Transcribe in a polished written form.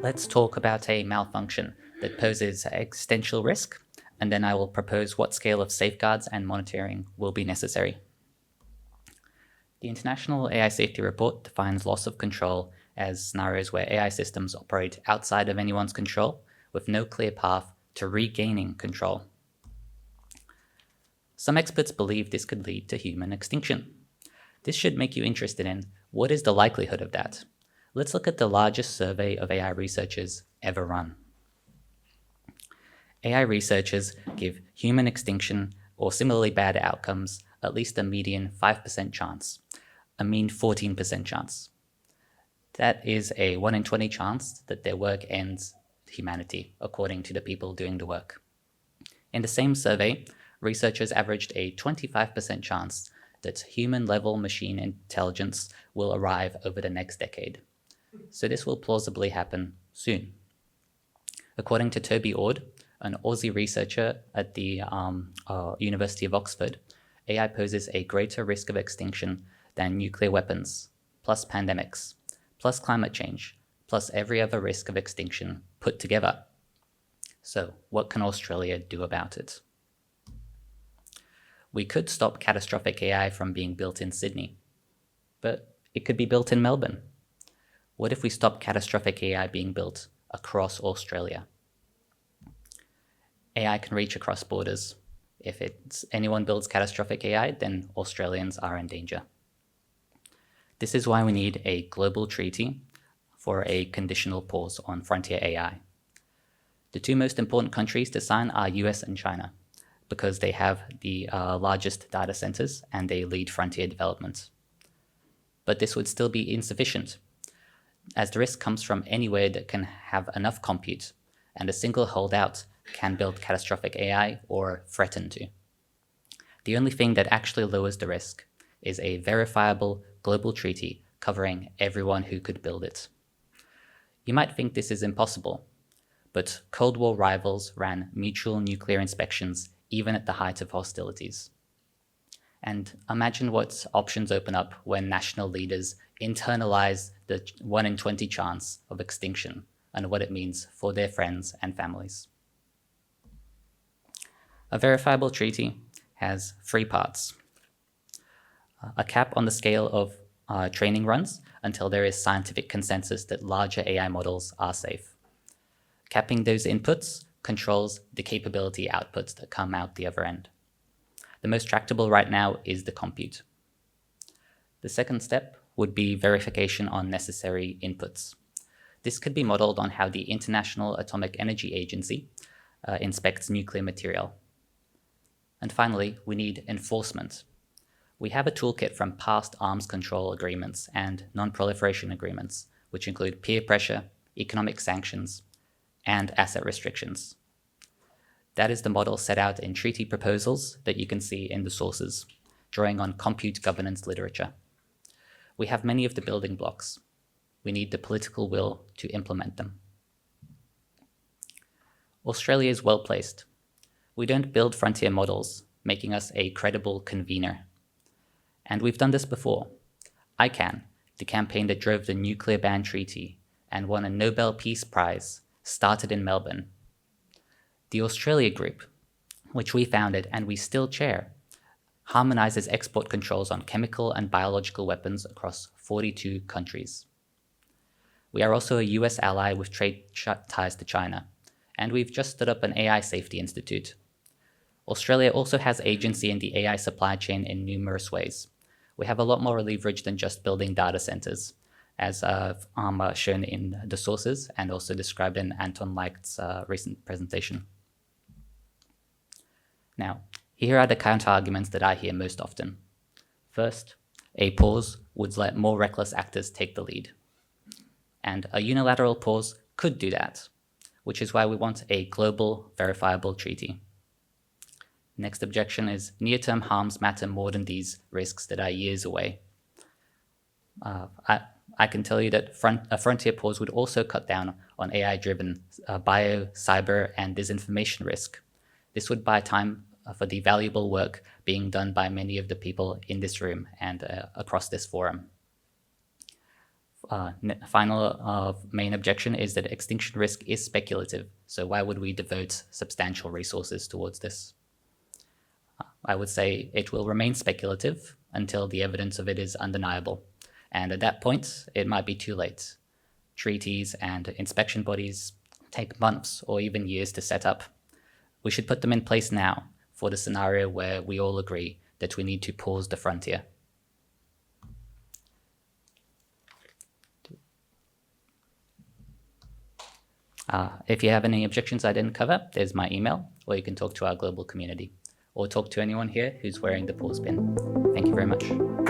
Let's talk about a malfunction that poses existential risk, and then I will propose what scale of safeguards and monitoring will be necessary. The International AI Safety Report defines loss of control as scenarios where AI systems operate outside of anyone's control with no clear path to regaining control. Some experts believe this could lead to human extinction. This should make you interested in what is the likelihood of that. Let's look at the largest survey of AI researchers ever run. AI researchers give human extinction or similarly bad outcomes at least a median 5% chance, a mean 14% chance. That is a 1 in 20 chance that their work ends humanity, according to the people doing the work. In the same survey, researchers averaged a 25% chance that human-level machine intelligence will arrive over the next decade. So this will plausibly happen soon. According to Toby Ord, an Aussie researcher at the University of Oxford, AI poses a greater risk of extinction than nuclear weapons, plus pandemics, plus climate change, plus every other risk of extinction put together. So what can Australia do about it? We could stop catastrophic AI from being built in Sydney, but it could be built in Melbourne. What if we stop catastrophic AI being built across Australia? AI can reach across borders. If anyone builds catastrophic AI, then Australians are in danger. This is why we need a global treaty for a conditional pause on frontier AI. The two most important countries to sign are US and China, because they have the largest data centers and they lead frontier development. But this would still be insufficient, as the risk comes from anywhere that can have enough compute, and a single holdout can build catastrophic AI or threaten to. The only thing that actually lowers the risk is a verifiable global treaty covering everyone who could build it. You might think this is impossible, but Cold War rivals ran mutual nuclear inspections even at the height of hostilities. And imagine what options open up when national leaders internalize the 1 in 20 chance of extinction and what it means for their friends and families. A verifiable treaty has 3 parts. A cap on the scale of training runs until there is scientific consensus that larger AI models are safe. Capping those inputs controls the capability outputs that come out the other end. The most tractable right now is the compute. The second step would be verification on necessary inputs. This could be modeled on how the International Atomic Energy Agency inspects nuclear material. And finally, we need enforcement. We have a toolkit from past arms control agreements and non-proliferation agreements, which include peer pressure, economic sanctions, and asset restrictions. That is the model set out in treaty proposals that you can see in the sources, drawing on compute governance literature. We have many of the building blocks. We need the political will to implement them. Australia is well placed. We don't build frontier models, making us a credible convener. And we've done this before. ICANN, the campaign that drove the nuclear ban treaty and won a Nobel Peace Prize, started in Melbourne. The Australia Group, which we founded and we still chair, harmonizes export controls on chemical and biological weapons across 42 countries. We are also a US ally with trade ties to China, and we've just stood up an AI Safety Institute. Australia also has agency in the AI supply chain in numerous ways. We have a lot more leverage than just building data centers, as shown in the sources and also described in Anton Leicht's recent presentation. Now, here are the counter-arguments that I hear most often. First, a pause would let more reckless actors take the lead. And a unilateral pause could do that, which is why we want a global, verifiable treaty. Next objection is near-term harms matter more than these risks that are years away. I can tell you that a frontier pause would also cut down on AI-driven bio, cyber, and disinformation risk. This would buy time for the valuable work being done by many of the people in this room and across this forum. Final main objection is that extinction risk is speculative. So why would we devote substantial resources towards this? I would say it will remain speculative until the evidence of it is undeniable. And at that point, it might be too late. Treaties and inspection bodies take months or even years to set up. We should put them in place now for the scenario where we all agree that we need to pause the frontier. If you have any objections I didn't cover, there's my email, or you can talk to our global community, or talk to anyone here who's wearing the pause pin. Thank you very much.